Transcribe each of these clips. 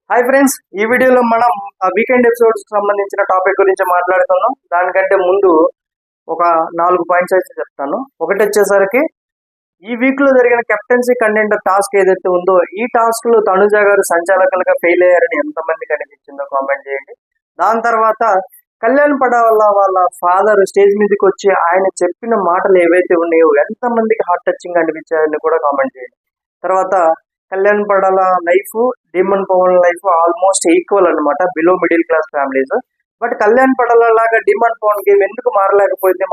Hi friends, ఈ వీడియోలో మనం వీకెండ్ ఎపిసోడ్స్ సంబంధించిన టాపిక్ గురించి మాట్లాడుతున్నాం. దానికంటే ముందు ఒక 4 పాయింట్స్ అయితే చెప్తాను. ఒకటి వచ్చేసరికి ఈ వీక్ లో జరిగిన కెప్టెన్సీ కంటెండర్ టాస్క్ ఏదైతే ఉందో ఈ టాస్క్ లో తనుజ గారు సంచాలకులుగా ఫెయిల్ అయ్యారని ఎంతమందికి అనిపించిందో కామెంట్ చేయండి. దాని తర్వాత కళ్యాణ్ పడాల వాళ్ళ ఫాదర్ స్టేజ్ మీదకి వచ్చి ఆయన చెప్పిన మాటలు ఏవైతే ఉన్నాయో ఎంతమందికి హార్ట్ టచింగ్ అనిపించాయని కూడా కామెంట్ చేయండి. తర్వాత Kalyan Padala life, Demon Pavan life almost equal అన్నమాట, below middle class families. But Kalyan Padala లాగా డీమన్ పవన్ గేమ్ ఎందుకు మారలేకపోయింది?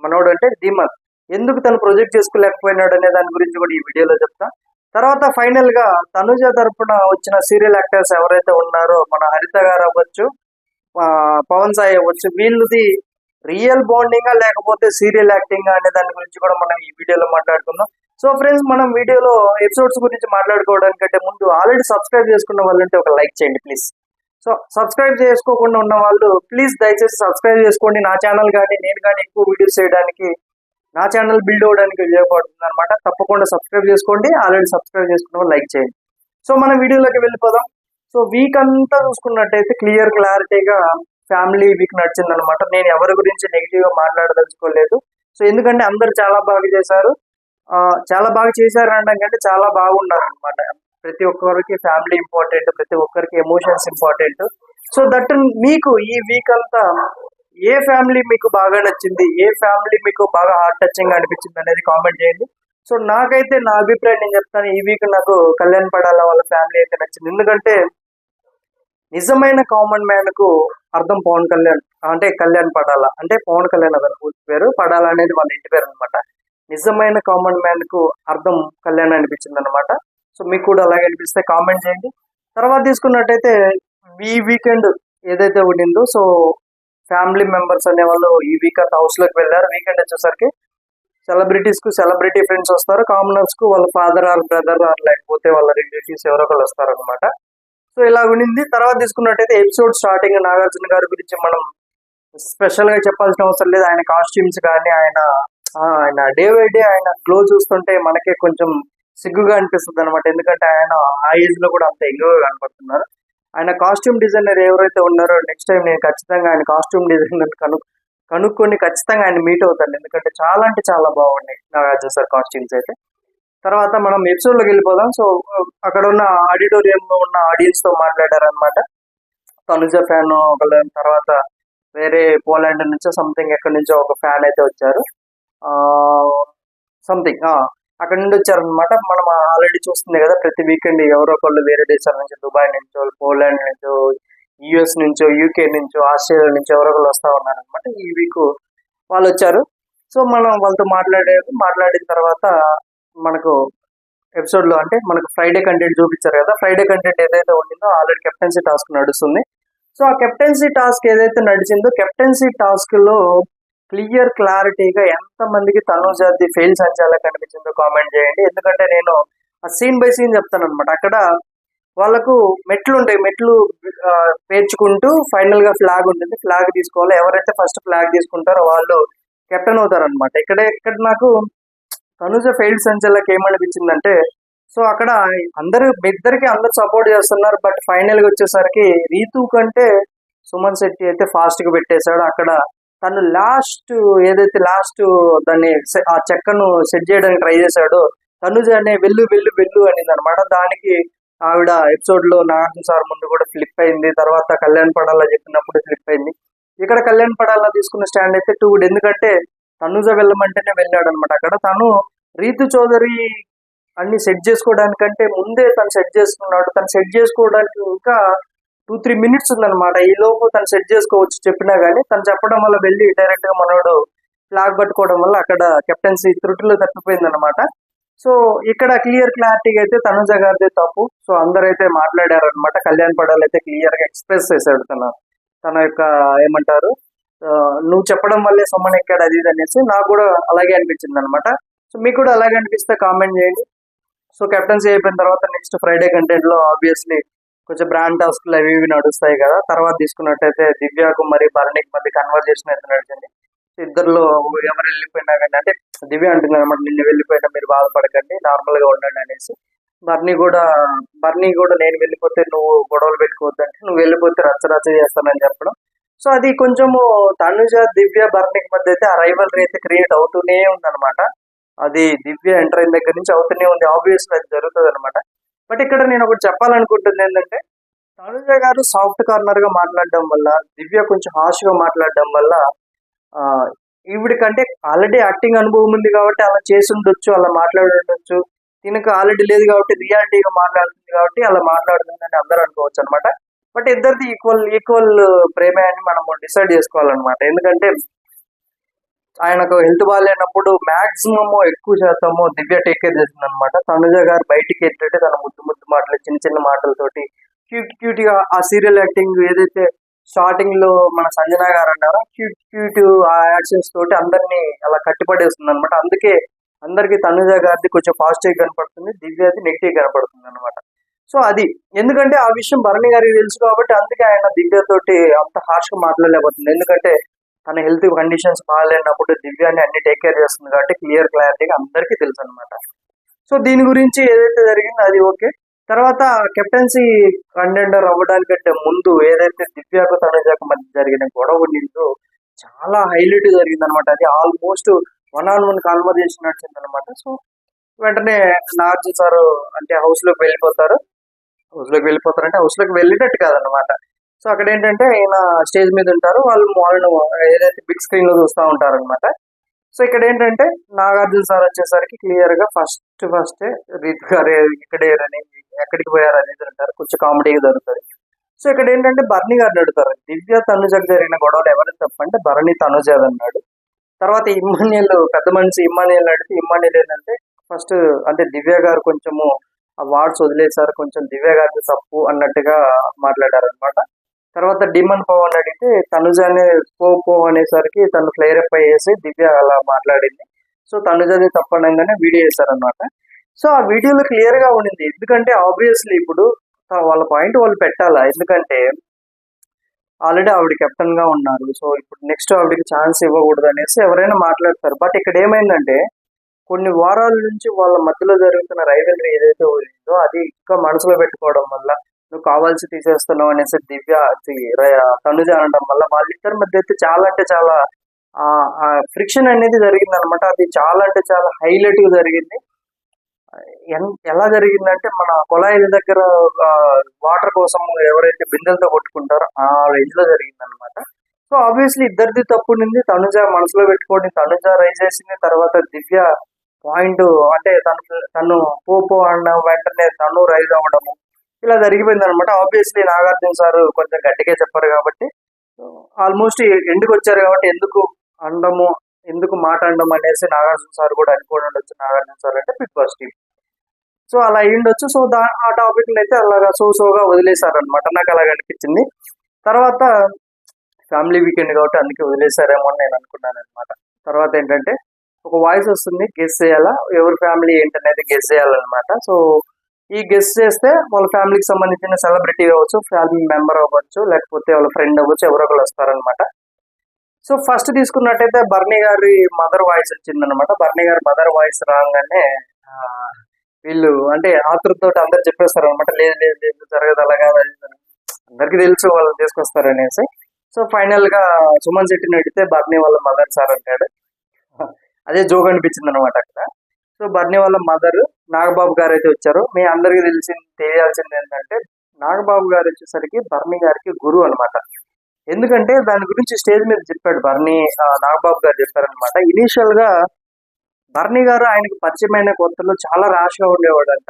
మనోడు అంటే డీమన్ ఎందుకు తను ప్రొజెక్ట్ చేసుకోలేకపోయినాడు అనే దాని గురించి కూడా ఈ వీడియోలో చెప్తా. తర్వాత ఫైనల్ గా తనుజ తరపున వచ్చిన సీరియల్ యాక్టర్స్ ఎవరైతే ఉన్నారో, మన హరిత గారు అవ్వచ్చు, పవన్ సాయి అవ్వచ్చు, వీళ్ళది రియల్ బాండింగా లేకపోతే సీరియల్ యాక్టింగ్ అనే దాని గురించి కూడా మనం ఈ వీడియోలో మాట్లాడుకుందాం. సో ఫ్రెండ్స్, మనం వీడియోలో ఎపిసోడ్స్ గురించి మాట్లాడుకోవడానికంటే ముందు ఆల్రెడీ సబ్స్క్రైబ్ చేసుకున్న వాళ్ళు ఉంటే ఒక లైక్ చేయండి ప్లీజ్. సో సబ్స్క్రైబ్ చేసుకోకుండా ఉన్న వాళ్ళు ప్లీజ్ దయచేసి సబ్స్క్రైబ్ చేసుకోండి. నా ఛానల్ కానీ నేను కానీ ఎక్కువ వీడియోస్ చేయడానికి, నా ఛానల్ బిల్డ్ అవ్వడానికి ఉపయోగపడుతుంది అనమాట. తప్పకుండా సబ్స్క్రైబ్ చేసుకోండి. ఆల్రెడీ సబ్స్క్రైబ్ చేసుకున్న వాళ్ళు లైక్ చేయండి. సో మనం వీడియోలోకి వెళ్ళిపోదాం. సో వీక్ అంతా చూసుకున్నట్టయితే క్లియర్ క్లారిటీగా ఫ్యామిలీ వీక్ నడిచింది అనమాట. నేను ఎవరి గురించి నెగిటివ్ గా మాట్లాడదలుచుకోలేదు. సో ఎందుకంటే అందరు చాలా బాగా చేశారు. చాలా బాగా చేశారు అనడం కంటే చాలా బాగున్నారు అనమాట. ప్రతి ఒక్కరికి ఫ్యామిలీ ఇంపార్టెంట్, ప్రతి ఒక్కరికి ఎమోషన్స్ ఇంపార్టెంట్. సో దట్ మీకు ఈ వీక్ అంతా ఏ ఫ్యామిలీ మీకు బాగా నచ్చింది, ఏ ఫ్యామిలీ మీకు బాగా హార్ట్ టచింగ్ అనిపించింది అనేది కామెంట్ చేయండి. సో నాకైతే నా అభిప్రాయం నేను చెప్తాను, ఈ వీక్ నాకు కళ్యాణ్ పడాల వాళ్ళ ఫ్యామిలీ అయితే నచ్చింది. ఎందుకంటే నిజమైన కామన్ మ్యాన్ కు అర్థం పవన్ కళ్యాణ్, అంటే కళ్యాణ్ పడాల, అంటే పవన్ కళ్యాణ్ అతని పూర్తి పేరు, పడాల అనేది వాళ్ళ ఇంటి పేరు అనమాట. నిజమైన కామన్ మ్యాన్ కు అర్థం కళ్యాణ్ అనిపించింది అనమాట. సో మీకు కూడా అలాగే అనిపిస్తే కామెంట్ చేయండి. తర్వాత తీసుకున్నట్టయితే ఈ వీకెండ్ ఏదైతే ఉండిందో, సో ఫ్యామిలీ మెంబర్స్ అనే వాళ్ళు ఈ వీకెండ్ హౌస్ లోకి వెళ్ళారు. వీకెండ్ వచ్చేసరికి సెలబ్రిటీస్ కు సెలబ్రిటీ ఫ్రెండ్స్ వస్తారు, కామనర్స్ కు వాళ్ళ ఫాదర్ ఆర్ బ్రదర్ ఆర్ లేకపోతే వాళ్ళ రిలేటివ్స్ ఎవరో ఒకళ్ళు వస్తారు అనమాట. సో ఇలా ఉండింది. తర్వాత తీసుకున్నట్టయితే ఎపిసోడ్ స్టార్టింగ్ నాగార్జున గారి గురించి మనం స్పెషల్ గా చెప్పాల్సిన అవసరం లేదు. ఆయన కాస్ట్యూమ్స్ కానీ ఆయన డే బై డే ఆయన గ్లో చూస్తుంటే మనకే కొంచెం సిగ్గుగా అనిపిస్తుంది అనమాట. ఎందుకంటే ఆయన ఆ ఏజ్ లో కూడా అంత యంగ్గా కనపడుతున్నారు. ఆయన కాస్ట్యూమ్ డిజైనర్ ఎవరైతే ఉన్నారో నెక్స్ట్ టైం నేను ఖచ్చితంగా ఆయన కాస్ట్యూమ్ డిజైనర్ కనుక్కొని ఖచ్చితంగా ఆయన మీట్ అవుతాను. ఎందుకంటే చాలా అంటే చాలా బాగున్నాయి నాగార్జున సార్ కాస్ట్యూమ్స్ అయితే. తర్వాత మనం ఎపిసోడ్ లోకి వెళ్ళిపోదాం. సో అక్కడ ఉన్న ఆడిటోరియంలో ఉన్న ఆడియన్స్ తో మాట్లాడారనమాట. తనుజ ఫ్యాన్ ఒకళ్ళ, తర్వాత వేరే పోలాండ్ నుంచో సంథింగ్ ఎక్కడి నుంచో ఒక ఫ్యాన్ అయితే వచ్చారు. సంథింగ్ అక్కడ నుండి వచ్చారనమాట. మనం ఆల్రెడీ చూస్తుంది కదా, ప్రతి వీకెండ్ ఎవరో ఒకళ్ళు వేరే దేశాల నుంచి, దుబాయ్ నుంచో, పోలాండ్ నుంచో, యుఎస్ నుంచో, యూకే నుంచో, ఆస్ట్రేలియా నుంచో ఎవరో ఒకళ్ళు వస్తా ఉన్నారనమాట. ఈ వీక్ వాళ్ళు వచ్చారు. సో మనం వాళ్ళతో మాట్లాడిన తర్వాత మనకు ఎపిసోడ్ లో అంటే మనకు ఫ్రైడే కంటెంట్ చూపించారు కదా. ఫ్రైడే కంటెంట్ ఏదైతే ఉండిందో ఆల్రెడీ కెప్టెన్సీ టాస్క్ నడుస్తుంది. సో ఆ కెప్టెన్సీ టాస్క్ ఏదైతే నడిచిందో, కెప్టెన్సీ టాస్క్ లో క్లియర్ క్లారిటీగా ఎంతమందికి తనుజాది ఫెయిల్ సంచాలక అనిపించిందో కామెంట్ చేయండి. ఎందుకంటే నేను ఆ సీన్ బై సీన్ చెప్తాను అనమాట. అక్కడ వాళ్ళకు మెట్లు ఉంటాయి, మెట్లు పేర్చుకుంటూ ఫైనల్ గా ఫ్లాగ్ ఉంటుంది, ఫ్లాగ్ తీసుకోవాలి. ఎవరైతే ఫస్ట్ ఫ్లాగ్ తీసుకుంటారో వాళ్ళు కెప్టెన్ అవుతారు అనమాట. ఇక్కడ నాకు తనుజ ఫెయిల్డ్ సంచలకి ఏమనిపించిందంటే, సో అక్కడ ఇద్దరికి అందరు సపోర్ట్ చేస్తున్నారు. బట్ ఫైనల్ గా వచ్చేసరికి రీతు కంటే సుమన్ శెట్టి అయితే ఫాస్ట్ గా పెట్టేశాడు. అక్కడ తను ఏదైతే లాస్ట్ దాన్ని ఆ చెక్కను సెట్ చేయడానికి ట్రై చేశాడో, తనుజ అనే వెళ్ళు వెళ్ళు వెళ్ళు అనేది అనమాట. దానికి ఆవిడ ఎపిసోడ్ లో నాగార్జున సార్ ముందు కూడా ఫ్లిప్ అయింది. తర్వాత కళ్యాణ్ పడాలా చెప్పినప్పుడు ఫ్లిప్ అయింది. ఇక్కడ కళ్యాణ్ పడాలా తీసుకున్న స్టాండ్ అయితే టూ గుడ్. ఎందుకంటే తనుజ వెళ్ళమంటేనే వెళ్ళాడు అనమాట. అక్కడ తను రీతు చౌదరి అన్ని సెట్ చేసుకోవడానికంటే ముందే తను సెట్ చేసుకున్నాడు. తను సెట్ చేసుకోవడానికి ఇంకా 2-3 మినిట్స్ ఉందన్నమాట. ఈ లోపు తను సెట్ చేసుకోవచ్చు చెప్పినా గానీ తను చెప్పడం వల్ల వెళ్ళి డైరెక్ట్ గా మనోడు ఫ్లాగ్ పట్టుకోవడం వల్ల అక్కడ కెప్టెన్సీ త్రుటిలో తప్పిపోయింది అనమాట. సో ఇక్కడ క్లియర్ క్లారిటీగా అయితే తనుజ గారిదే తప్పు. సో అందరైతే మాట్లాడారు అనమాట. కళ్యాణ్ పడాల్ అయితే క్లియర్ గా ఎక్స్ప్రెస్ చేశాడు తన యొక్క ఏమంటారు, నువ్వు చెప్పడం వల్లే సొమ్మన్ ఎక్కాడు అది ఇది అనేసి. నాకు కూడా అలాగే అనిపించింది అనమాట. సో మీకు కూడా అలాగే అనిపిస్తే కామెంట్ చేయండి. సో కెప్టెన్సీ అయిపోయిన తర్వాత నెక్స్ట్ ఫ్రైడే కంటెంట్ లో ఆబ్వియస్లీ కొంచెం బ్రాండ్ టాస్క్లు అవి ఇవి నడుస్తాయి కదా. తర్వాత తీసుకున్నట్టయితే దివ్యకు మరి భరణికి మధ్య కన్వర్జేషన్ అయితే నడిచింది. ఇద్దరులో ఎవరు వెళ్ళిపోయినా కానీ, అంటే దివ్య అంటుంది అనమాట, నిన్ను వెళ్ళిపోయినా మీరు బాధపడకండి, నార్మల్ గా ఉండండి అనేసి. బర్నీ కూడా నేను వెళ్ళిపోతే నువ్వు గొడవలు పెట్టుకోవద్దంటే, నువ్వు వెళ్ళిపోతే రచ్చరచ్చ చేస్తానని చెప్పడం. సో అది కొంచెము తనుజ, దివ్య, బర్నీకి మధ్య అయితే ఆ రైవల్రీ అయితే క్రియేట్ అవుతూనే ఉందన్నమాట. అది దివ్య ఎంటర్ అయిన దగ్గర నుంచి అవుతూనే ఉంది. ఆబ్వియస్లీ అది జరుగుతుంది అనమాట. బట్ ఇక్కడ నేను ఒకటి చెప్పాలనుకుంటుంది ఏంటంటే, తనుజ గారు సాఫ్ట్ కార్నర్ గా మాట్లాడడం వల్ల, దివ్య కొంచెం హార్ష్ గా మాట్లాడడం వల్ల ఆ ఈవిడికంటే ఆల్రెడీ యాక్టింగ్ అనుభవం ఉంది కాబట్టి అలా చేసి ఉండొచ్చు, అలా మాట్లాడి ఉండొచ్చు. తినకు ఆల్రెడీ లేదు కాబట్టి రియాలిటీగా మాట్లాడుతుంది కాబట్టి అలా మాట్లాడుతుందని అందరూ అనుకోవచ్చు అనమాట. బట్ ఇద్దరిది ఈక్వల్ ఈక్వల్ ప్రేమే అని మనం డిసైడ్ చేసుకోవాలన్నమాట. ఎందుకంటే ఆయనకు హెల్త్ బాగాలేనప్పుడు మాక్సిమం ఎక్కువ శాతము దివ్య టేక్ కేర్ చేస్తుంది అనమాట. తనుజ గారు బయటికి ఏంటంటే తన ముద్దు ముద్దు మాటలు, చిన్న చిన్న మాటలతోటి క్యూట్ క్యూట్ గా ఆ సీరియల్ యాక్టింగ్ ఏదైతే స్టార్టింగ్ లో మన సంజన గారు అన్నారో క్యూట్ క్యూట్ ఆ యాక్షన్స్ తోటి అందరినీ అలా కట్టిపడేస్తుంది అనమాట. అందుకే అందరికి తనుజ గారిది కొంచెం పాజిటివ్ కనపడుతుంది, దివ్యది నెగిటివ్ కనపడుతుంది అనమాట. సో అది ఎందుకంటే ఆ విషయం భరణి గారికి తెలుసు కాబట్టి అందుకే ఆయన దివ్యతోటి అంత హార్ష్ గా మాట్లాడలేకపోతుంది. ఎందుకంటే తన హెల్త్ కండిషన్స్ బాగాలేనప్పుడు దివ్యాన్ని అన్ని టేక్ కేర్ చేస్తుంది కాబట్టి క్లియర్ క్లారిటీగా అందరికీ తెలుసు అనమాట. సో దీని గురించి ఏదైతే జరిగిందో అది ఓకే. తర్వాత కెప్టెన్సీ కంటెండర్ అవ్వడానికంటే ముందు ఏదైతే దివ్యకు తనుజకు మధ్య జరిగిన గొడవ ఉండిందో చాలా హైలైట్ జరిగింది అనమాట. అది ఆల్మోస్ట్ 1-on-1 కాన్వర్జేషన్ నడిచింది అనమాట. సో వెంటనే నాగార్జున సార్ అంటే హౌస్ లోకి వెళ్ళిపోతారంటే హౌస్ లోకి వెళ్ళేటట్టు కాదనమాట. సో అక్కడ ఏంటంటే ఈయన స్టేజ్ మీద ఉంటారు, వాళ్ళను ఏదైతే బిగ్ స్క్రీన్ లో చూస్తూ ఉంటారు అనమాట. సో ఇక్కడ ఏంటంటే నాగార్జున సార్ వచ్చేసరికి క్లియర్ గా ఫస్ట్ రీతు గారు ఇక్కడేరని ఎక్కడికి పోయారు అనేది అంటారు, కొంచెం కామెడీగా జరుగుతుంది. సో ఇక్కడ ఏంటంటే భరణి గారిని అడుగుతారు, దివ్య తనుజకు జరిగిన గొడవలు ఎవరు తప్పంటే భరణి తనుజది అన్నాడు. తర్వాత ఇమ్మాన్యుయల్ పెద్ద మనిషి ఇమ్మాన్యుయల్ అడిగితే ఇమ్మాన్యుయల్ ఏంటంటే ఫస్ట్ అంటే దివ్య గారు కొంచెము ఆ వార్డ్స్ వదిలేశారు, కొంచెం దివ్య గారి తప్పు అన్నట్టుగా మాట్లాడారు అనమాట. తర్వాత డిమన్ పవన్ అడిగితే తనుజానే పో అనేసరికి తను ఫ్లైరప్ అయ్యేసి దివ్య అలా మాట్లాడింది. సో తనుజది తప్పనగానే వీడియో వేశారనమాట. సో ఆ వీడియోలో క్లియర్ గా ఉండింది. ఎందుకంటే ఆబ్వియస్లీ ఇప్పుడు వాళ్ళ పాయింట్ వాళ్ళు పెట్టాలా, ఎందుకంటే ఆల్రెడీ ఆవిడ కెప్టెన్ గా ఉన్నారు. సో ఇప్పుడు నెక్స్ట్ ఆవిడకి ఛాన్స్ ఇవ్వకూడదు అనేసి ఎవరైనా మాట్లాడతారు. బట్ ఇక్కడ ఏమైందంటే కొన్ని వారాల నుంచి వాళ్ళ మధ్యలో జరుగుతున్న రైవల్రీ ఏదైతే ఉందో అది ఇంకా మనసులో పెట్టుకోవడం వల్ల నువ్వు కావాల్సి తీసేస్తున్నావు అనేసి దివ్య తనుజ అనడం వల్ల వాళ్ళిద్దరి మధ్య అయితే చాలా ఫ్రిక్షన్ అనేది జరిగింది అనమాట. అది చాలా హైలైట్ గా జరిగింది. ఎలా జరిగిందంటే మన కొళాయిల దగ్గర వాటర్ కోసం ఎవరైతే బిందెలతో కొట్టుకుంటారో ఆ రేంజ్ లో జరిగింది అనమాట. సో ఆబ్వియస్లీ ఇద్దరిది తప్పు ఉంది. తనుజ మనసులో పెట్టుకోండి, తనుజ రైజ్ చేసింది. తర్వాత దివ్య పాయింట్ అంటే తను పో అనడం వెంటనే తను రైజ్ అవ్వడము ఇలా జరిగిపోయింది అనమాట. ఆబ్వియస్లీ నాగార్జున సార్ కొంచెం గట్టిగా చెప్పారు కాబట్టి ఆల్మోస్ట్ ఎండుకు వచ్చారు కాబట్టి ఎందుకు మాట్లాడడం అనేసి నాగార్జున సార్ కూడా అనుకోని ఉండొచ్చు. నాగార్జున సార్ అంటే బిగ్ బాస్ టీమ్, సో అలా అయ్యిండొచ్చు. సో ఆ టాపిక్ అయితే అలాగా సోగా వదిలేశారనమాట. నాకు అలాగ అనిపించింది. తర్వాత ఫ్యామిలీ వీకెండ్ కాబట్టి అందుకే వదిలేశారేమో అని నేను అనుకున్నాను అనమాట. తర్వాత ఏంటంటే ఒక వాయిస్ వస్తుంది, గెస్ చేయాలా ఎవరి ఫ్యామిలీ ఏంటనేది గెస్ చేయాలన్నమాట. సో ఈ గెస్ చేస్తే వాళ్ళ ఫ్యామిలీకి సంబంధించిన సెలబ్రిటీ అవ్వచ్చు, ఫ్యామిలీ మెంబర్ అవ్వచ్చు, లేకపోతే వాళ్ళ ఫ్రెండ్ అవ్వచ్చు, ఎవరో ఒకరు వస్తారనమాట. సో ఫస్ట్ తీసుకున్నట్టయితే బర్నీ గారి మదర్ వాయిస్ వచ్చిందనమాట. బర్నీ గారి మదర్ వాయిస్ రాగానే వీళ్ళు అంటే ఆతృతతో అందరు చెప్పేస్తారు అనమాట, లేదు జరగదు అలాగా, అందరికి తెలుసు వాళ్ళు తీసుకొస్తారు అనేసి. సో ఫైనల్ గా సుమన్ శెట్టిని అడిగితే బర్నీ వాళ్ళ మదర్ సార్ అంటాడు. అదే జోక్ అనిపించింది అనమాట అక్కడ. సో బర్నీ వాళ్ళ మదర్ నాగబాబు గారు అయితే వచ్చారు. మీ అందరికి తెలియాల్సింది ఏంటంటే నాగబాబు గారు వచ్చేసరికి బర్నీ గారికి గురువు అనమాట. ఎందుకంటే దాని గురించి స్టేజ్ మీద చెప్పాడు బర్నీ, నాగబాబు గారు చెప్పారనమాట. ఇనీషియల్ గా బర్నీ గారు ఆయనకు పరిచయమైన కొత్తలో చాలా ర్యాష్ గా ఉండేవాడు అంట.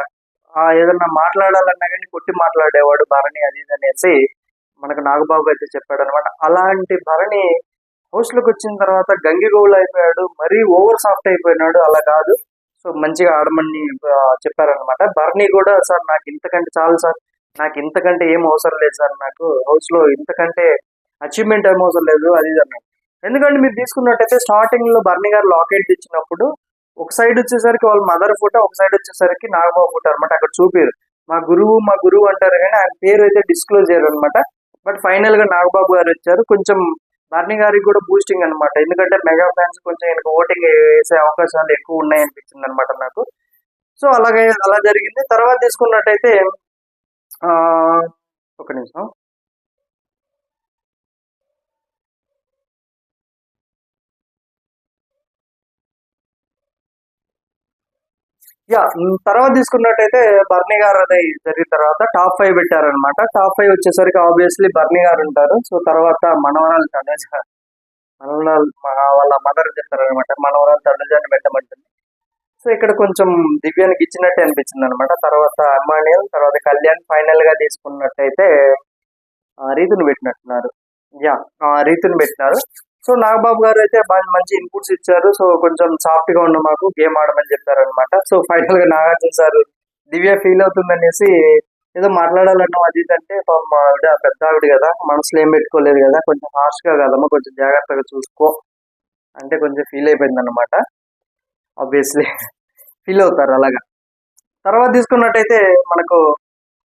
ఏదన్నా మాట్లాడాలన్నా కానీ కొట్టి మాట్లాడేవాడు బర్నీ, అది ఇది అనేసి మనకు నాగబాబు అయితే చెప్పాడు అనమాట. అలాంటి బర్నీ హౌస్ లోకి వచ్చిన తర్వాత గంగిగోవులు అయిపోయాడు, మరీ ఓవర్ సాఫ్ట్ అయిపోయినాడు. అలా కాదు, సో మంచిగా ఆడమని చెప్పారనమాట. బర్నీ కూడా సార్ నాకు ఇంతకంటే చాలు సార్, నాకు ఇంతకంటే ఏం అవసరం లేదు సార్, నాకు హౌస్ లో ఇంతకంటే అచీవ్మెంట్ ఏం అవసరం లేదు అది ఇది అన్నాడు. ఎందుకంటే మీరు తీసుకున్నట్టయితే స్టార్టింగ్ లో బర్నీ గారు లాకెట్ ఇచ్చినప్పుడు ఒక సైడ్ వచ్చేసరికి వాళ్ళ మదర్ ఫోటో, ఒక సైడ్ వచ్చేసరికి నాగబాబు ఫోటో అనమాట. అక్కడ చూపారు మా గురువు అంటారు కానీ ఆయన పేరు అయితే డిస్క్లోజ్ చేయరు అనమాట. బట్ ఫైనల్ గా నాగబాబు గారు వచ్చారు. కొంచెం బర్నీ గారికి కూడా బూస్టింగ్ అనమాట. ఎందుకంటే మెగా ఫ్యాన్స్ కొంచెం ఓటింగ్ వేసే అవకాశాలు ఎక్కువ ఉన్నాయి అనిపించింది అనమాట నాకు. సో అలాగే అలా జరిగింది. తర్వాత తీసుకున్నట్టయితే ఆ, ఒక నిమిషం. తర్వాత తీసుకున్నట్టయితే బర్నీ గారు అది జరిగిన తర్వాత టాప్ 5 పెట్టారనమాట. టాప్ 5 వచ్చేసరికి ఆబ్వియస్లీ బర్నీ గారు ఉంటారు. సో తర్వాత మనవరాలు తనుజ, మనవరాలు వాళ్ళ మదర్ చెప్తారనమాట, మనవరాలు తనుజాన్ని పెట్టమంటుంది. సో ఇక్కడ కొంచెం దివ్యానికి ఇచ్చినట్టే అనిపించింది అనమాట. తర్వాత అమ్మానియల్, తర్వాత కళ్యాణ్, ఫైనల్ గా తీసుకున్నట్టయితే రీతుని పెట్టినట్టున్నారు. రీతుని పెట్టినారు. సో నాగబాబు గారు అయితే బాగా మంచి ఇన్పుట్స్ ఇచ్చారు. సో కొంచెం సాఫ్ట్ గా ఉన్న మాకు గేమ్ ఆడమని చెప్పారనమాట. సో ఫైనల్ గా నాగార్జున సార్ దివ్య ఫీల్ అవుతుందనేసి ఏదో మాట్లాడాలన్నాం అది ఇది అంటే, పాపం మా ఆవిడ పెద్ద ఆవిడ కదా, మనసులో ఏం పెట్టుకోలేదు కదా, కొంచెం హార్ష్ గా కదమ్మా, కొంచెం జాగ్రత్తగా చూసుకో అంటే కొంచెం ఫీల్ అయిపోయింది అనమాట. ఆబ్వియస్లీ ఫీల్ అవుతారు అలాగా. తర్వాత తీసుకున్నట్టయితే మనకు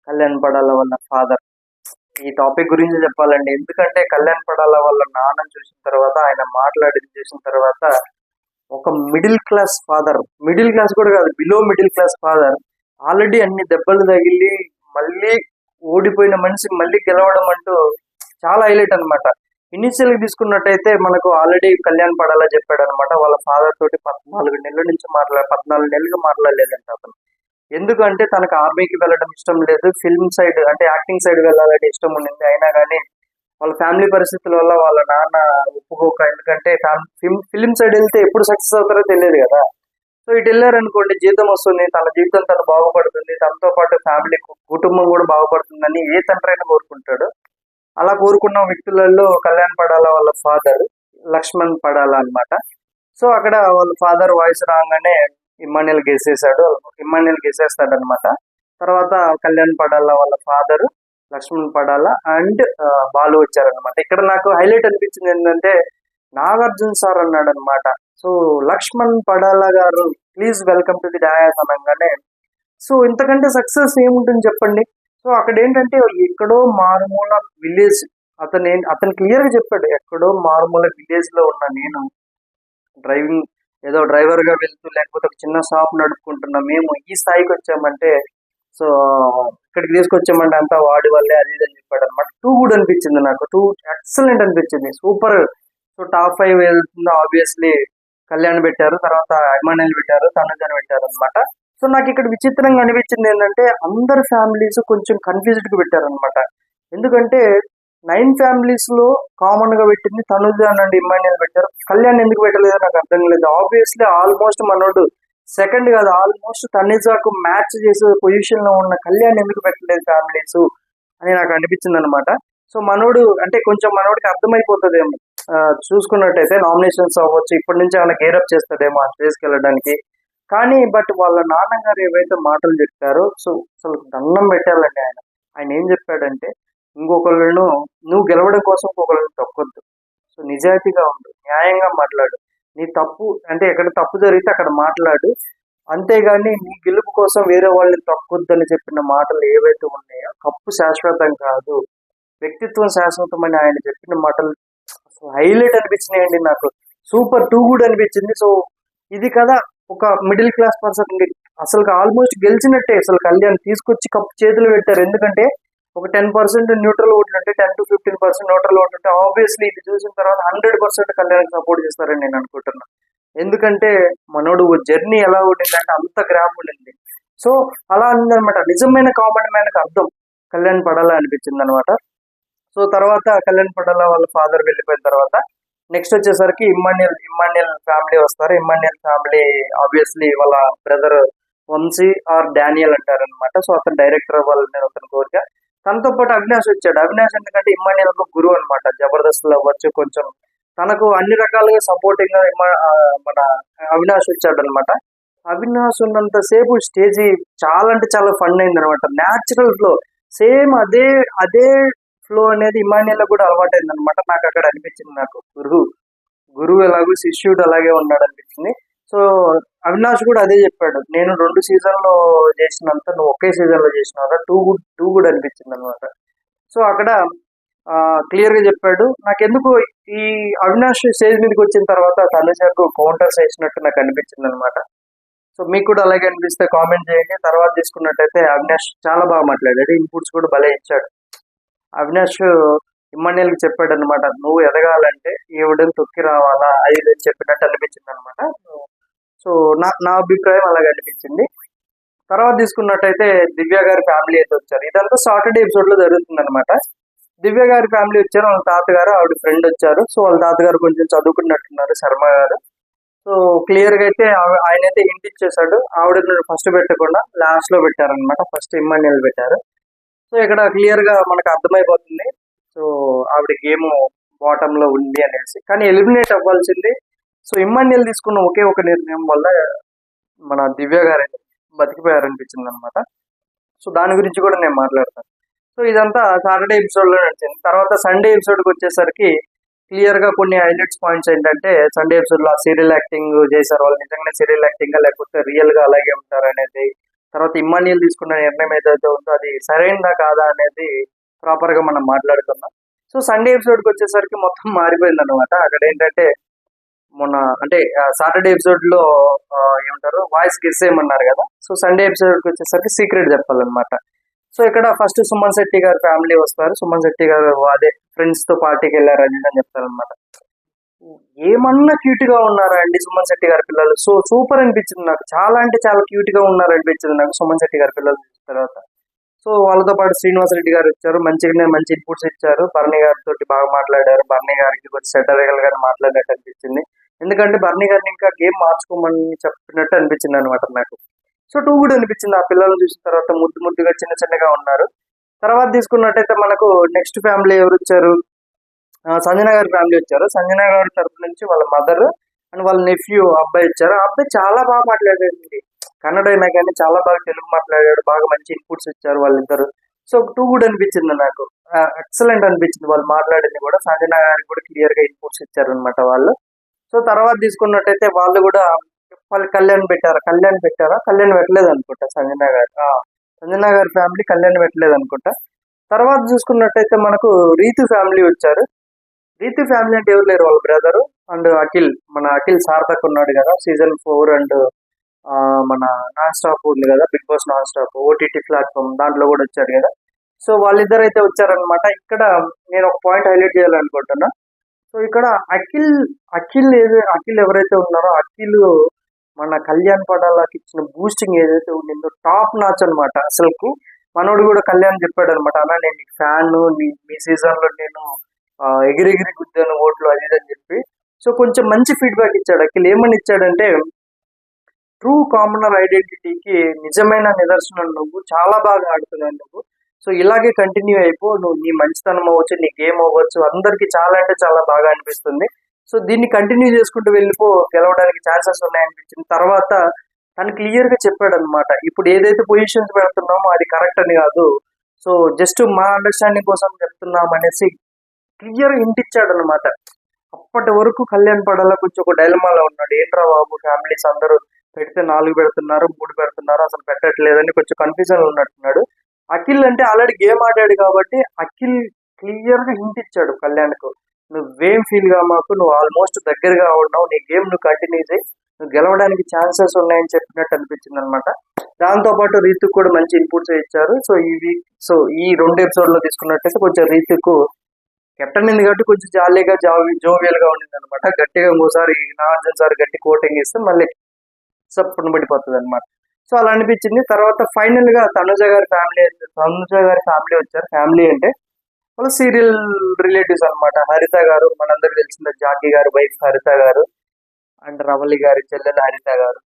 కళ్యాణ్ పడాల వాళ్ళ ఫాదర్. ఈ టాపిక్ గురించి చెప్పాలండి, ఎందుకంటే కళ్యాణ్ పడాల వాళ్ళ నాన్న చూసిన తర్వాత, ఆయన మాట్లాడింది చూసిన తర్వాత, ఒక middle class father, middle class కూడా కాదు, below middle class father, already అన్ని దెబ్బలు తగిలి మళ్ళీ ఓడిపోయిన మనిషి మళ్ళీ గెలవడం అంటూ చాలా హైలైట్ అనమాట. ఇనిషియల్ గా తీసుకున్నట్టయితే మనకు ఆల్రెడీ కళ్యాణ్ పడాలా చెప్పాడు అనమాట, వాళ్ళ ఫాదర్ తోటి 14 నెలల నుంచి 14 నెలలుగా మాట్లాడలేదంట అతను. ఎందుకంటే తనకు ఆర్మీకి వెళ్ళడం ఇష్టం లేదు, ఫిల్మ్ సైడ్ అంటే యాక్టింగ్ సైడ్ వెళ్ళాలని ఇష్టం ఉండింది. అయినా కానీ వాళ్ళ ఫ్యామిలీ పరిస్థితుల వల్ల వాళ్ళ నాన్న ఒప్పుకోక, ఎందుకంటే ఫిల్మ్ సైడ్ వెళ్తే ఎప్పుడు సక్సెస్ అవుతారో తెలియదు కదా. సో ఇటు వెళ్ళారనుకోండి, జీతం వస్తుంది, తన జీవితం తను బాగుపడుతుంది, తనతో పాటు ఫ్యామిలీ కుటుంబం కూడా బాగుపడుతుందని ఏ తండ్రైనా కోరుకుంటాడు. అలా కోరుకున్న వ్యక్తులలో కళ్యాణ్ పడాల వాళ్ళ ఫాదర్ లక్ష్మణ్ పడాల అన్నమాట. సో అక్కడ వాళ్ళ ఫాదర్ వాయిస్ రాగానే ఇమ్మాన్యుయల్ గెసేస్తాడు అనమాట. తర్వాత కళ్యాణ్ పడాల వాళ్ళ ఫాదర్, లక్ష్మణ్ పడాల అండ్ బాలు వచ్చారనమాట. ఇక్కడ నాకు హైలైట్ అనిపించింది ఏంటంటే, నాగార్జున సార్ అన్నాడు అనమాట, సో లక్ష్మణ్ పడాల గారు please welcome to the dais అనగానే, సో ఇంతకంటే సక్సెస్ ఏముంటుంది చెప్పండి. సో అక్కడ ఏంటంటే ఎక్కడో మారుమూల విలేజ్, అతను క్లియర్ గా చెప్పాడు, ఎక్కడో మారుమూల విలేజ్ లో ఉన్న నేను డ్రైవింగ్ ఏదో డ్రైవర్ గా వెళ్తూ, లేకపోతే ఒక చిన్న షాప్ నడుపుకుంటున్నా మేము ఈ స్థాయికి వచ్చామంటే, సో ఇక్కడికి తీసుకొచ్చామంటే అంతా వాడి వల్లే అది ఇది అని చెప్పాడు అనమాట. టూ గుడ్ అనిపించింది నాకు, టూ ఎక్సలెంట్ అనిపించింది, సూపర్. సో టాప్ 5 వెళ్తుంది ఆబ్వియస్లీ. కళ్యాణ్ పెట్టారు, తర్వాత అభిమానులు పెట్టారు, తనుజాని పెట్టారు అనమాట. సో నాకు ఇక్కడ విచిత్రంగా అనిపించింది ఏంటంటే, అందరు ఫ్యామిలీస్ కొంచెం కన్ఫ్యూజ్డ్ గా పెట్టారు అనమాట. ఎందుకంటే 9 ఫ్యామిలీస్ లో కామన్ గా పెట్టింది తనుజాన్ అండ్ ఇమ్మాన్యుయల్ పెట్టారు. కళ్యాణ్ ఎందుకు పెట్టలేదో నాకు అర్థం లేదు. ఆబ్వియస్లీ ఆల్మోస్ట్ మనోడు సెకండ్ కాదు, ఆల్మోస్ట్ తనిజాకు మ్యాచ్ చేసే పొజిషన్ లో ఉన్న కళ్యాణ్ ఎందుకు పెట్టలేదు ఫ్యామిలీస్ అని నాకు అనిపించింది అనమాట. సో మనోడు అంటే కొంచెం మనోడికి అర్థమైపోతుందేమో, చూసుకున్నట్టయితే నామినేషన్స్ అవ్వచ్చు, ఇప్పటి నుంచి ఏమైనా గేరప్ చేస్తాడేమో ఆ స్టేజ్కి వెళ్ళడానికి. కానీ బట్ వాళ్ళ నాన్నగారు ఏవైతే మాటలు చెప్పారో, సో అసలు దండం పెట్టాలండి. ఆయన ఏం చెప్పాడంటే, ఇంకొకళ్ళను నువ్వు గెలవడం కోసం ఇంకొకళ్ళని తొక్కొద్దు, సో నిజాయితీగా ఉండు, న్యాయంగా మాట్లాడు, నీ తప్పు అంటే ఎక్కడ తప్పు జరిగితే అక్కడ మాట్లాడు, అంతేగాని నీ గెలుపు కోసం వేరే వాళ్ళని తొక్కొద్దని చెప్పిన మాటలు ఏవైతే ఉన్నాయో, కప్పు శాశ్వతం కాదు, వ్యక్తిత్వం శాశ్వతం అని ఆయన చెప్పిన మాటలు హైలైట్ అనిపించినాయండి నాకు. సూపర్, టూ గుడ్ అనిపించింది. సో ఇది కదా ఒక మిడిల్ క్లాస్ పర్సన్ అసలు ఆల్మోస్ట్ గెలిచినట్టే. అసలు కళ్యాణ్ తీసుకొచ్చి కప్పు చేతులు పెట్టారు. ఎందుకంటే ఒక 10% న్యూట్రల్ ఓట్లు ఉంటే, 10 to 15% న్యూట్రల్ ఓట్లు ఉంటే, ఆబ్వియస్లీ ఇది చూసిన తర్వాత 100% కళ్యాణ్ సపోర్ట్ చేస్తారని నేను అనుకుంటున్నా. ఎందుకంటే మనోడు జర్నీ ఎలా ఉండిందంటే అంత గ్రామ్ ఉండింది. సో అలా ఉందనమాట. నిజమైన కామన్ మ్యాన్ కి అర్థం కళ్యాణ్ పడాలా అనిపించింది అనమాట. సో తర్వాత కళ్యాణ్ పడాల వాళ్ళ ఫాదర్ వెళ్ళిపోయిన తర్వాత నెక్స్ట్ వచ్చేసరికి ఇమ్మాన్యుయల్ ఫ్యామిలీ వస్తారు. ఇమ్మాన్యుయల్ ఫ్యామిలీ ఆబ్వియస్లీ వాళ్ళ బ్రదర్ వంశీ ఆర్ డానియల్ అంటారు అనమాట. సో అతను డైరెక్టర్ అవ్వాలని అతని కోరిక. తనతో పాటు అవినాష్ వచ్చాడు. అవినాష్ ఎందుకంటే ఇమ్మాన్యుయల్ ఒక గురువు అనమాట. జబర్దస్త్ లో అవ్వచ్చు, కొంచెం తనకు అన్ని రకాలుగా సపోర్టింగ్ గా మన అవినాష్ వచ్చాడు అనమాట. అవినాష్ ఉన్నంత సేపు స్టేజీ చాలా అంటే చాలా ఫన్ అయింది అనమాట. న్యాచురల్ ఫ్లో, సేమ్ అదే ఫ్లో అనేది ఇమాన్యుయల్ కూడా అలవాటైంది అనమాట. నాకు అక్కడ అనిపించింది, నాకు గురువు ఎలాగో శిష్యుడు అలాగే ఉన్నాడు అనిపించింది. సో అవినాష్ కూడా అదే చెప్పాడు, నేను 2 సీజన్లో చేసినంత నువ్వు ఒకే సీజన్ లో చేసినావు, టూ గుడ్ అనిపించింది అనమాట. సో అక్కడ క్లియర్ గా చెప్పాడు. నాకెందుకు ఈ అవినాష్ స్టేజ్ మీదకి వచ్చిన తర్వాత తనుజకు కౌంటర్స్ వేసినట్టు నాకు అనిపించింది అనమాట. సో సో మీకు కూడా అలాగే అనిపిస్తే కామెంట్ చేయండి. తర్వాత తీసుకున్నట్టయితే అవినాష్ చాలా బాగా మాట్లాడాడు, ఇన్పుట్స్ కూడా భలే ఇచ్చాడు. అవినాష్ ఇమ్మనియల్కి చెప్పాడు అనమాట, నువ్వు ఎదగాలంటే ఈవిడని తొక్కి రావాలా అది ఇది అని చెప్పినట్టు అనిపించింది అనమాట. సో నా అభిప్రాయం అలాగే అనిపించింది. తర్వాత తీసుకున్నట్టయితే దివ్య గారి ఫ్యామిలీ అయితే వచ్చారు. ఇదంతా సాటర్డే ఎపిసోడ్ లో జరుగుతుంది అనమాట. దివ్య గారి ఫ్యామిలీ వచ్చారు, వాళ్ళ తాతగారు ఆవిడ ఫ్రెండ్ వచ్చారు. సో వాళ్ళ తాతగారు కొంచెం చదువుకున్నట్టున్నారు, శర్మ గారు. సో క్లియర్ గా అయితే ఆయన అయితే హింట్ ఇచ్చేసాడు, ఆవిడ ఫస్ట్ పెట్టకుండా లాస్ట్ లో పెట్టారనమాట. ఫస్ట్ ఇమ్మనియల్ పెట్టారు. సో ఇక్కడ క్లియర్ గా మనకు అర్థమైపోతుంది, సో ఆవిడ గేమ్ బాటమ్ లో ఉంది అనేసి. కానీ ఎలిమినేట్ అవ్వాల్సింది. సో ఇమ్మనియల్ తీసుకున్న ఒకే ఒక నిర్ణయం వల్ల మన దివ్య గారు బతికిపోయారనిపించింది అనమాట. సో దాని గురించి కూడా నేను మాట్లాడతాను. సో ఇదంతా సాటర్డే ఎపిసోడ్ లో నడిచింది. తర్వాత సండే ఎపిసోడ్కి వచ్చేసరికి క్లియర్ గా కొన్ని హైలైట్స్ పాయింట్స్ ఏంటంటే, సండే ఎపిసోడ్ లో సీరియల్ యాక్టింగ్ చేశారు, వాళ్ళు నిజంగానే సీరియల్ యాక్టింగ్ లేకపోతే రియల్ గా అలాగే ఉంటారు అనేది. తర్వాత ఇమ్మాన్యుయల్ తీసుకున్న నిర్ణయం ఏదైతే ఉందో అది సరైనదా కాదా అనేది ప్రాపర్ గా మనం మాట్లాడుతున్నాం. సో సండే ఎపిసోడ్కి వచ్చేసరికి మొత్తం మారిపోయింది అనమాట. అక్కడ ఏంటంటే మొన్న అంటే సాటర్డే ఎపిసోడ్ లో ఏమంటారు వాయిస్ గెస్ చేయమన్నారు కదా. సో సండే ఎపిసోడ్కి వచ్చేసరికి సీక్రెట్ చెప్పాలన్నమాట. సో ఇక్కడ ఫస్ట్ సుమన్ శెట్టి గారి ఫ్యామిలీ వస్తారు. సుమన్ శెట్టి గారు అదే ఫ్రెండ్స్ తో పార్టీకి వెళ్ళారు అది అని చెప్తారనమాట. ఏమన్నా క్యూట్ గా ఉన్నారా అండి సుమన్ శెట్టి గారి పిల్లలు. సో సూపర్ అనిపించింది నాకు, చాలా అంటే చాలా క్యూట్ గా ఉన్నారు అనిపించింది నాకు సుమన్ శెట్టి గారి పిల్లలు చూసిన తర్వాత. సో వాళ్ళతో పాటు శ్రీనివాస్ రెడ్డి గారు వచ్చారు, మంచిగానే మంచి ఇన్పుట్స్ ఇచ్చారు. బర్నీ గారితో బాగా మాట్లాడారు, బర్నీ గారికి కొంచెం సెటరికల్ గా మాట్లాడినట్టు అనిపించింది. ఎందుకంటే బర్నీ గారిని ఇంకా గేమ్ మార్చుకోమని చెప్పినట్టు అనిపించింది అనమాట నాకు. సో టూ కూడా అనిపించింది ఆ పిల్లలు చూసిన తర్వాత, ముద్దుగా చిన్న చిన్నగా ఉన్నారు. తర్వాత తీసుకున్నట్టయితే మనకు నెక్స్ట్ ఫ్యామిలీ ఎవరు వచ్చారు, సంజన గారి ఫ్యామిలీ వచ్చారు. సంజన గారి తరపు నుంచి వాళ్ళ మదర్ అండ్ వాళ్ళ నెఫ్యూ అబ్బాయి వచ్చారు. ఆ అబ్బాయి చాలా బాగా మాట్లాడాడు, కన్నడ అయినా కానీ చాలా బాగా తెలుగు మాట్లాడాడు, బాగా మంచి ఇన్పుట్స్ ఇచ్చారు వాళ్ళిద్దరు. సో టూ కూడా అనిపించింది నాకు, ఎక్సలెంట్ అనిపించింది వాళ్ళు మాట్లాడింది కూడా. సంజన గారికి కూడా క్లియర్ గా ఇన్పుట్స్ ఇచ్చారు అనమాట వాళ్ళు. సో తర్వాత తీసుకున్నట్టయితే వాళ్ళు కూడా వాళ్ళు కళ్యాణ్ పెట్టారా కళ్యాణ్ పెట్టలేదు అనుకుంటా సంజన గారి ఫ్యామిలీ కళ్యాణ్ పెట్టలేదు అనుకుంటా. తర్వాత చూసుకున్నట్టయితే మనకు రీతు ఫ్యామిలీ వచ్చారు. రీతు ఫ్యామిలీ అంటే ఎవరు లేరు, వాళ్ళ బ్రదరు అండ్ అఖిల్, మన అఖిల్ సార్థక్ ఉన్నాడు కదా సీజన్ 4 అండ్ మన నాన్ స్టాప్ ఉంది కదా, Bigg Boss non stop OTT platform, దాంట్లో కూడా వచ్చాడు కదా. సో వాళ్ళిద్దరు అయితే వచ్చారనమాట. ఇక్కడ నేను ఒక పాయింట్ హైలైట్ చేయాలనుకుంటున్నా. సో ఇక్కడ అఖిల్ ఎవరైతే ఉన్నారో అఖిల్ మన కళ్యాణ్ పడాలకి ఇచ్చిన బూస్టింగ్ ఏదైతే ఉండిందో టాప్ నాచ్ అనమాట. అసలుకు మనోడు కూడా కళ్యాణ్ చెప్పాడు అనమాట, అన్న నేను మీకు ఫ్యాన్, మీ సీజన్ లో నేను ఎగిరెగిరి గుద్దాను ఓట్లు అది ఇది అని చెప్పి. సో కొంచెం మంచి ఫీడ్బ్యాక్ ఇచ్చాడు అఖిల్. ఏమని ఇచ్చాడంటే, ట్రూ కామనర్ ఐడెంటిటీకి నిజమైన నిదర్శనం నువ్వు, చాలా బాగా ఆడుతున్నావు నువ్వు. సో ఇలాగే కంటిన్యూ అయిపో, నువ్వు నీ మంచితనం అవ్వచ్చు, నీ గేమ్ అవ్వచ్చు, అందరికి చాలా అంటే చాలా బాగా అనిపిస్తుంది. సో దీన్ని కంటిన్యూ చేసుకుంటూ వెళ్ళిపో, గెలవడానికి ఛాన్సెస్ ఉన్నాయనిపించింది. తర్వాత తను క్లియర్ గా చెప్పాడు అనమాట, ఇప్పుడు ఏదైతే పొజిషన్స్ పెడుతున్నామో అది కరెక్ట్ అని కాదు, సో జస్ట్ మా అండర్స్టాండింగ్ కోసం చెప్తున్నాం అనేసి క్లియర్ హింట్ ఇచ్చాడు అనమాట. అప్పటి వరకు కళ్యాణ్ పడాల కొంచెం ఒక డైలమాలో ఉన్నాడు, ఏంట్రా బాబు ఫ్యామిలీస్ అందరూ పెడితే 4 పెడుతున్నారు 3 పెడుతున్నారు అసలు పెట్టట్లేదని కొంచెం కన్ఫ్యూజన్ ఉన్నట్టున్నాడు. అఖిల్ అంటే ఆల్రెడీ గేమ్ ఆడాడు కాబట్టి అఖిల్ క్లియర్ గా హింట్ ఇచ్చాడు కళ్యాణ్కు, నువ్వేం ఫీల్ గా మాకు, నువ్వు ఆల్మోస్ట్ దగ్గరగా ఉన్నావు, నీ గేమ్ నువ్వు కంటిన్యూ చేయి, నువ్వు గెలవడానికి ఛాన్సెస్ ఉన్నాయని చెప్పినట్టు అనిపించింది అనమాట. దాంతో పాటు రీతుకు కూడా మంచి ఇన్పుట్స్ ఇచ్చారు. సో ఈ 2 ఎపిసోడ్ లో తీసుకున్నట్టయితే కొంచెం రీతుకు కెప్టెన్ ఉంది కాబట్టి కొంచెం జాలీగా జోవియల్ గా ఉండింది అనమాట. గట్టిగా ఇంకోసారి నాగార్జున సార్ గట్టి కోటింగ్ ఇస్తే మళ్ళీ సప్పును పడిపోతుంది అనమాట. సో అలా అనిపించింది. తర్వాత ఫైనల్ గా తనుజ గారి ఫ్యామిలీ వచ్చారు. ఫ్యామిలీ అంటే వాళ్ళు సీరియల్ రిలేటివ్స్ అనమాట. హరిత గారు మనందరికి తెలిసిందే, జాకీ గారు వైఫ్ హరిత గారు అండ్ రవలి గారి చెల్లెలు హరిత గారు.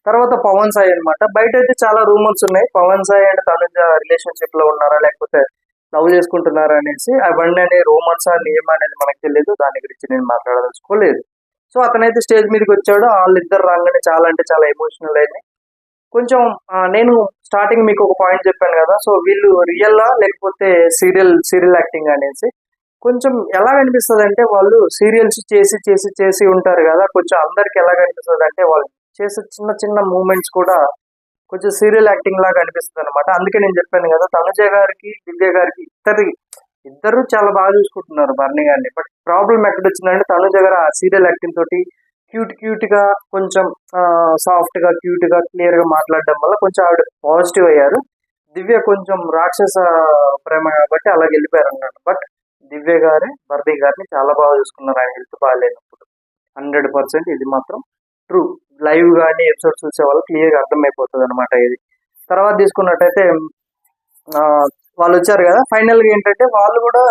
తర్వాత పవన్ సాయి అనమాట. బయట అయితే చాలా రూమర్స్ ఉన్నాయి, పవన్ సాయి అండ్ తనుజ రిలేషన్షిప్ లో ఉన్నారా లేకపోతే లవ్ చేసుకుంటున్నారా అనేసి. అవన్నీ రూమర్స్ నియమ అనేది మనకు తెలియదు, దాని గురించి నేను మాట్లాడదలుచుకోలేదు. సో అతనైతే స్టేజ్ మీదకి వచ్చాడు, వాళ్ళిద్దరు రాగానే చాలా అంటే చాలా ఎమోషనల్ అయింది. కొంచెం నేను స్టార్టింగ్ మీకు ఒక పాయింట్ చెప్పాను కదా, సో వీళ్ళు రియల్లా లేకపోతే సీరియల్ యాక్టింగ్ అనేసి కొంచెం ఎలా అనిపిస్తుంది అంటే, వాళ్ళు సీరియల్స్ చేసి ఉంటారు కదా, కొంచెం అందరికి ఎలా అనిపిస్తుంది అంటే వాళ్ళు చేసే చిన్న చిన్న మూమెంట్స్ కూడా కొంచెం సీరియల్ యాక్టింగ్ లాగా అనిపిస్తుంది అనమాట. అందుకే నేను చెప్పాను కదా, తనుజ గారికి దివ్య గారికి ఇద్దరు చాలా బాగా చూసుకుంటున్నారు బర్నీ గారిని. బట్ ప్రాబ్లం ఎక్కడ వచ్చిందంటే, తనుజ గారు ఆ సీరియల్ యాక్టింగ్ తోటి క్యూట్ గా కొంచెం సాఫ్ట్ గా క్యూట్ గా క్లియర్ గా మాట్లాడడం వల్ల కొంచెం ఆవిడ పాజిటివ్ అయ్యారు. దివ్య కొంచెం రాక్షస ప్రేమ కాబట్టి అలాగ వెళ్ళిపోయారు అన్నమాట. బట్ దివ్య గారే భరతి గారిని చాలా బాగా చూసుకున్నారు ఆయన హెల్త్ బాగాలేనప్పుడు. 100% ఇది మాత్రం ట్రూ. లైవ్ కానీ ఎపిసోడ్ చూసే వాళ్ళు క్లియర్ గా అర్థమైపోతుంది అనమాట ఇది. తర్వాత తీసుకున్నట్టయితే ఆ, వాళ్ళు వచ్చారు కదా, ఫైనల్ గా ఏంటంటే వాళ్ళు కూడా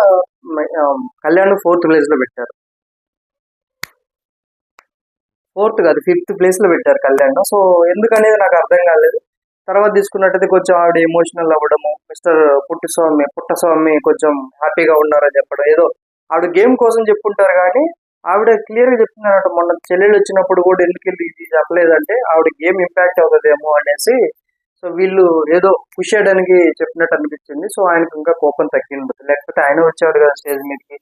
కళ్యాణ్ 4th ప్లేస్ లో పెట్టారు. 4th కాదు 5th ప్లేస్ లో పెట్టారు కళ్యాణ్. సో ఎందుకనేది నాకు అర్థం కాలేదు. తర్వాత తీసుకున్నట్టయితే కొంచెం ఆవిడ ఎమోషనల్ అవ్వడము, మిస్టర్ పుట్టస్వామి కొంచెం హ్యాపీగా ఉన్నారని చెప్పడం, ఏదో ఆవిడ గేమ్ కోసం చెప్పుంటారు కానీ ఆవిడ క్లియర్ గా చెప్తున్నారు. మొన్న చెల్లెళ్ళు వచ్చినప్పుడు కూడా ఎందుకు వెళ్ళి ఇది చెప్పలేదంటే ఆవిడ గేమ్ ఇంపాక్ట్ అవుతుందేమో అనేసి, సో వీళ్ళు ఏదో పుష్ చేయడానికి చెప్పినట్టు అనిపించింది. సో ఆయనకు ఇంకా కోపం తగ్గింది, లేకపోతే ఆయన వచ్చాడు కదా స్టేజ్ మీదకి.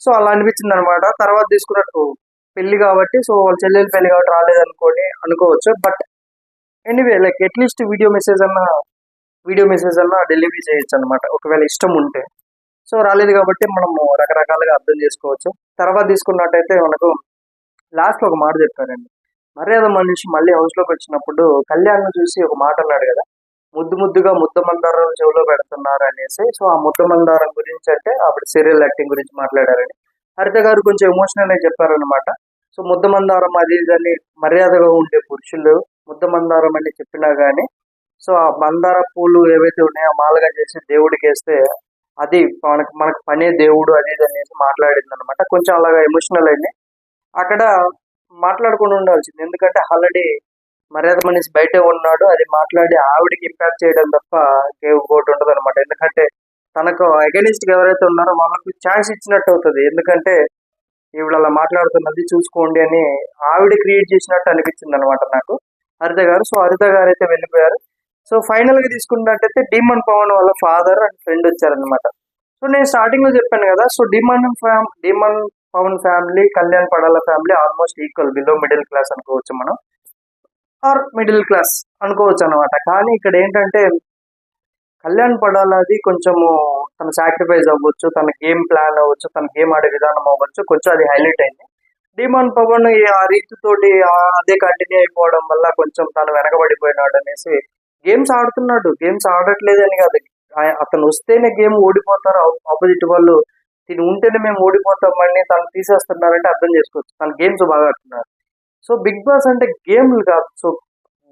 సో అలా అనిపించింది అనమాట. తర్వాత తీసుకున్నట్టు పెళ్లి కాబట్టి, సో వాళ్ళ చెల్లెలు పెళ్లి కాబట్టి రాలేదనుకోని అనుకోవచ్చు. But anyway like at least video message అన్నా డెలివరీ చేయొచ్చు అనమాట ఒకవేళ ఇష్టం ఉంటే. సో రాలేదు కాబట్టి మనము రకరకాలుగా అర్థం చేసుకోవచ్చు. తర్వాత తీసుకున్నట్టయితే మనకు లాస్ట్ ఒక మాట చెప్పారండి. మర్యాద మనిషి మళ్ళీ హౌస్ లోకి వచ్చినప్పుడు కళ్యాణ్ చూసి ఒక మాట అన్నాడు కదా, ముద్దుగా ముద్ద మందారం చెవిలో పెడుతున్నారు అనేసి. సో ఆ ముద్ద మందారం గురించి అంటే ఆవిడ సీరియల్ యాక్టింగ్ గురించి మాట్లాడారని హరిత గారు కొంచెం ఎమోషనల్ గా చెప్పారనమాట. సో ముద్ద మందారం అది ఇదని మర్యాదగా ఉండే పురుషులు ముద్ద మందారం అని చెప్పినా గానీ, సో ఆ మందార పూలు ఏవైతే ఉన్నాయో మాలగా చేసి దేవుడికి వేస్తే అది మనకు పనే దేవుడు అది ఇది అనేసి మాట్లాడింది అనమాట. కొంచెం అలాగా ఎమోషనల్ అయింది. అక్కడ మాట్లాడకుండా ఉండాల్సింది, ఎందుకంటే ఆల్రెడీ మర్యాద మనిషి బయటే ఉన్నాడు. అది మాట్లాడి ఆవిడకి ఇంపాక్ట్ చేయడం తప్ప ఇంకోటి ఉండదు అనమాట. ఎందుకంటే తనకు అగెనిస్ట్ గా ఎవరైతే ఉన్నారో వాళ్ళకు ఛాన్స్ ఇచ్చినట్టు అవుతుంది. ఎందుకంటే ఈవిడ అలా మాట్లాడుతున్నది చూసుకోండి అని ఆవిడ క్రియేట్ చేసినట్టు అనిపించింది అనమాట నాకు హరిత గారు. సో హరిత గారు అయితే వెళ్ళిపోయారు. సో ఫైనల్ గా తీసుకున్నట్టయితే డిమన్ పవన్ వాళ్ళ ఫాదర్ అండ్ ఫ్రెండ్ వచ్చారనమాట. సో నేను స్టార్టింగ్ లో చెప్పాను కదా, so Demon Pawan family, Kalyan Padala family almost equal, below middle class అనుకోవచ్చు మనం, ఆర్ మిడిల్ క్లాస్ అనుకోవచ్చు అనమాట. కానీ ఇక్కడ ఏంటంటే కళ్యాణ్ పడాలది కొంచెము తన సాక్రిఫైస్ అవ్వచ్చు, తన గేమ్ ప్లాన్ అవ్వచ్చు, తన గేమ్ ఆడే విధానం అవ్వచ్చు, కొంచెం అది హైలైట్ అయింది. డిమాండ్ పవన్ ఆ రీతితోటి అదే కంటిన్యూ అయిపోవడం వల్ల కొంచెం తను వెనకబడిపోయినాడు అనేసి. గేమ్స్ ఆడుతున్నాడు, గేమ్స్ ఆడట్లేదని కాదు, అతను వస్తేనే గేమ్ ఓడిపోతారు ఆపోజిట్ వాళ్ళు, తిని ఉంటేనే మేము ఓడిపోతామని తను తీసేస్తున్నారంటే అర్థం చేసుకోవచ్చు. తన గేమ్స్ బాగా ఆడుతున్నారు. సో బిగ్ బాస్ అంటే గేమ్లు కాదు, సో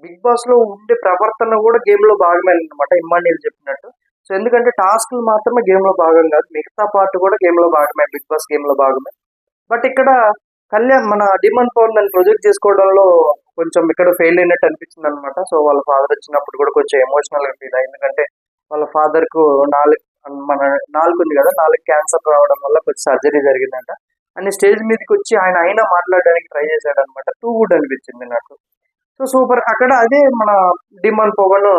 బిగ్ బాస్ లో ఉండే ప్రవర్తన కూడా గేమ్ లో భాగమే అనమాట, ఇమ్మాన్యుయల్ చెప్పినట్టు. సో ఎందుకంటే టాస్క్లు మాత్రమే గేమ్ లో భాగం కాదు, మిగతా పార్ట్ కూడా గేమ్ లో భాగమే, బిగ్ బాస్ గేమ్ లో భాగమే. బట్ ఇక్కడ కళ్యాణ్ మన డిమాండ్ పవర్ దాన్ని ప్రొజెక్ట్ చేసుకోవడంలో కొంచెం ఇక్కడ ఫెయిల్ అయినట్టు అనిపించింది అనమాట. సో వాళ్ళ ఫాదర్ వచ్చినప్పుడు కూడా కొంచెం ఎమోషనల్ గా ఫీల్ అయ్యింది. ఎందుకంటే వాళ్ళ ఫాదర్ కు మన నాలుగు ఉంది కదా, 4 క్యాన్సర్ రావడం వల్ల కొంచెం సర్జరీ జరిగిందంట. అని స్టేజ్ మీదకి వచ్చి ఆయన అయినా మాట్లాడడానికి ట్రై చేశాడు అనమాట. టూ గుడ్ అనిపించింది నాకు. So super. అక్కడ అదే మన డిమాండ్ పవన్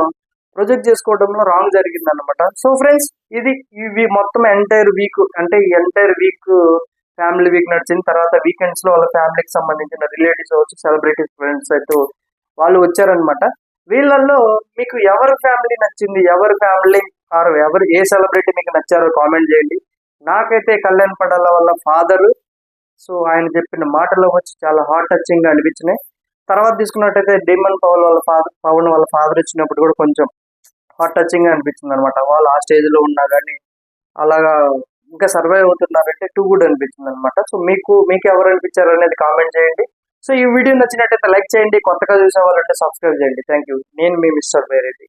ప్రొజెక్ట్ చేసుకోవడంలో రాంగ్ జరిగింది అనమాట. సో ఫ్రెండ్స్, ఇవి మొత్తం ఎంటైర్ వీక్, అంటే ఈ ఎంటైర్ వీక్ ఫ్యామిలీ వీక్ నడిచింది. తర్వాత వీకెండ్స్ లో వాళ్ళ ఫ్యామిలీకి సంబంధించిన రిలేటివ్స్ అవచ్చు, సెలబ్రిటీస్, ఫ్రెండ్స్ అయితే వాళ్ళు వచ్చారనమాట. వీళ్ళల్లో మీకు ఎవరి ఫ్యామిలీ నచ్చింది, ఎవరి ఫ్యామిలీ ఎవరు ఏ సెలబ్రిటీ మీకు నచ్చారో కామెంట్ చేయండి. నాకైతే కళ్యాణ్ పడాల వాళ్ళ ఫాదర్, సో ఆయన చెప్పిన మాటలు వచ్చి చాలా హార్ట్ టచింగ్ గా అనిపించినాయి. తర్వాత తీసుకున్నట్టయితే డిమన్ పవన్ వాళ్ళ ఫాదర్ వచ్చినప్పుడు కూడా కొంచెం హార్ట్ టచింగ్ గా అనిపించింది అనమాట. వాళ్ళు ఆ స్టేజ్ లో ఉన్నా కానీ అలాగా ఇంకా సర్వైవ్ అవుతున్నారంటే టూ గుడ్ అనిపించింది అనమాట. సో మీకు ఎవరు అనిపించారు అనేది కామెంట్ చేయండి. సో ఈ వీడియో నచ్చినట్టయితే లైక్ చేయండి, కొత్తగా చూసే వాళ్ళంటే సబ్స్క్రైబ్ చేయండి. Thank you. నేను మీ మిస్టర్ వేరేది.